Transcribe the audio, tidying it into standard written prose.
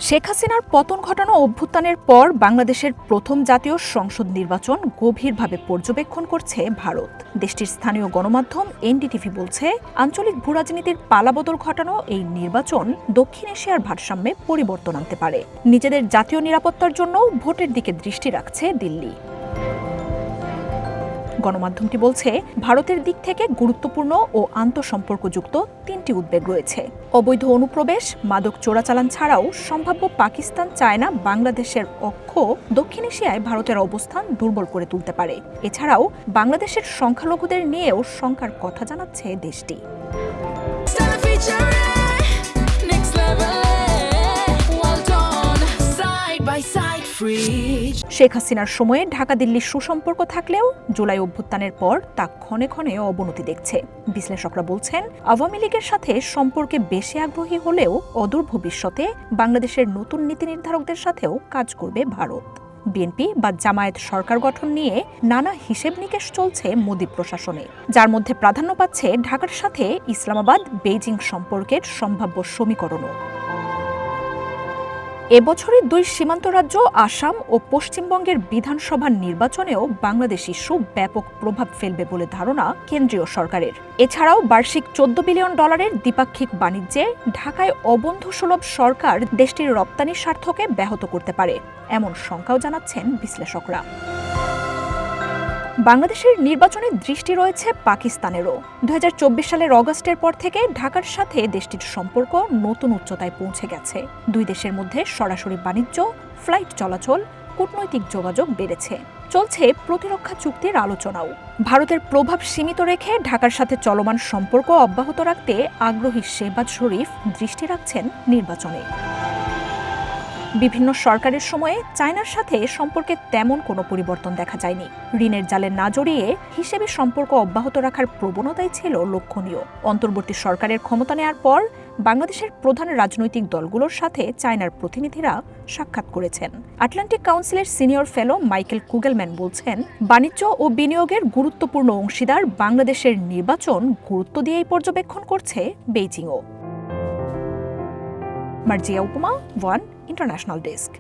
শেখ হাসিনার পতন ঘটানো অভ্যুত্থানের পর বাংলাদেশের প্রথম জাতীয় সংসদ নির্বাচন গভীরভাবে পর্যবেক্ষণ করছে ভারত। দেশটির স্থানীয় গণমাধ্যম এনডিটিভি বলছে, আঞ্চলিক ভূরাজনীতির পালাবদল ঘটানো এই নির্বাচন দক্ষিণ এশিয়ার ভারসাম্যে পরিবর্তন আনতে পারে। নিজেদের জাতীয় নিরাপত্তার জন্য ভোটের দিকে দৃষ্টি রাখছে দিল্লি। গণমাধ্যমটি বলছে, ভারতের দিক থেকে গুরুত্বপূর্ণ ও আন্তঃসম্পর্কযুক্ত তিনটি উদ্বেগ রয়েছে। অবৈধ অনুপ্রবেশ, মাদক চোরাচালান ছাড়াও সম্ভাব্য পাকিস্তান, চায়না, বাংলাদেশের অক্ষ দক্ষিণ এশিয়ায় ভারতের অবস্থান দুর্বল করে তুলতে পারে। এছাড়াও বাংলাদেশের সংখ্যালঘুদের নিয়েও শঙ্কার কথা জানাচ্ছে দেশটি। শেখ হাসিনার সময়ে ঢাকা দিল্লির সুসম্পর্ক থাকলেও জুলাই অভ্যুত্থানের পর তা ক্ষণে ক্ষণে অবনতি দেখছে। বিশ্লেষকরা বলছেন, আওয়ামী লীগের সাথে সম্পর্কে বেশি আগ্রহী হলেও অদূর ভবিষ্যতে বাংলাদেশের নতুন নীতি নির্ধারকদের সাথেও কাজ করবে ভারত। বিএনপি বা জামায়াত সরকার গঠন নিয়ে নানা হিসেব নিকেশ চলছে মোদি প্রশাসনে, যার মধ্যে প্রাধান্য পাচ্ছে ঢাকার সাথে ইসলামাবাদ বেইজিং সম্পর্কের সম্ভাব্য সমীকরণও। এবছরের দুই সীমান্ত রাজ্য আসাম ও পশ্চিমবঙ্গের বিধানসভা নির্বাচনেও বাংলাদেশ ইস্যু ব্যাপক প্রভাব ফেলবে বলে ধারণা কেন্দ্রীয় সরকারের। এছাড়াও বার্ষিক $14 বিলিয়ন দ্বিপাক্ষিক বাণিজ্যে ঢাকায় অবন্ধুসুলভ সরকার দেশটির রপ্তানি স্বার্থকে ব্যাহত করতে পারে, এমন শঙ্কাও জানাচ্ছেন বিশ্লেষকরা। বাংলাদেশের নির্বাচনে দৃষ্টি রয়েছে পাকিস্তানেরও। 2024 সালের অগাস্টের পর থেকে ঢাকার সাথে দেশটির সম্পর্ক নতুন উচ্চতায় পৌঁছে গেছে। দুই দেশের মধ্যে সরাসরি বাণিজ্য, ফ্লাইট চলাচল, কূটনৈতিক যোগাযোগ বেড়েছে। চলছে প্রতিরক্ষা চুক্তির আলোচনাও। ভারতের প্রভাব সীমিত রেখে ঢাকার সাথে চলমান সম্পর্ক অব্যাহত রাখতে আগ্রহী শেহবাজ শরীফ দৃষ্টি রাখছেন নির্বাচনে। বিভিন্ন সরকারের সময়ে চায়নার সাথে সম্পর্কে তেমন কোনো পরিবর্তন দেখা যায়নি। ঋণের জালে না জড়িয়ে হিসেবে সম্পর্ক অব্যাহত রাখার প্রবণতাই ছিল লক্ষণীয়। অন্তর্বর্তী সরকারের ক্ষমতা নেয়ার পর বাংলাদেশের প্রধান রাজনৈতিক দলগুলোর সাথে চায়নার প্রতিনিধিরা সাক্ষাৎ করেছেন। আটলান্টিক কাউন্সিলের সিনিয়র ফেলো মাইকেল কুগেলম্যান বলছেন, বাণিজ্য ও বিনিয়োগের গুরুত্বপূর্ণ অংশীদার বাংলাদেশের নির্বাচন গুরুত্ব দিয়েই পর্যবেক্ষণ করছে বেইজিংও। মার্জিয়া উপমা, ওয়ান ইন্টারন্যাশনাল ডেস্ক।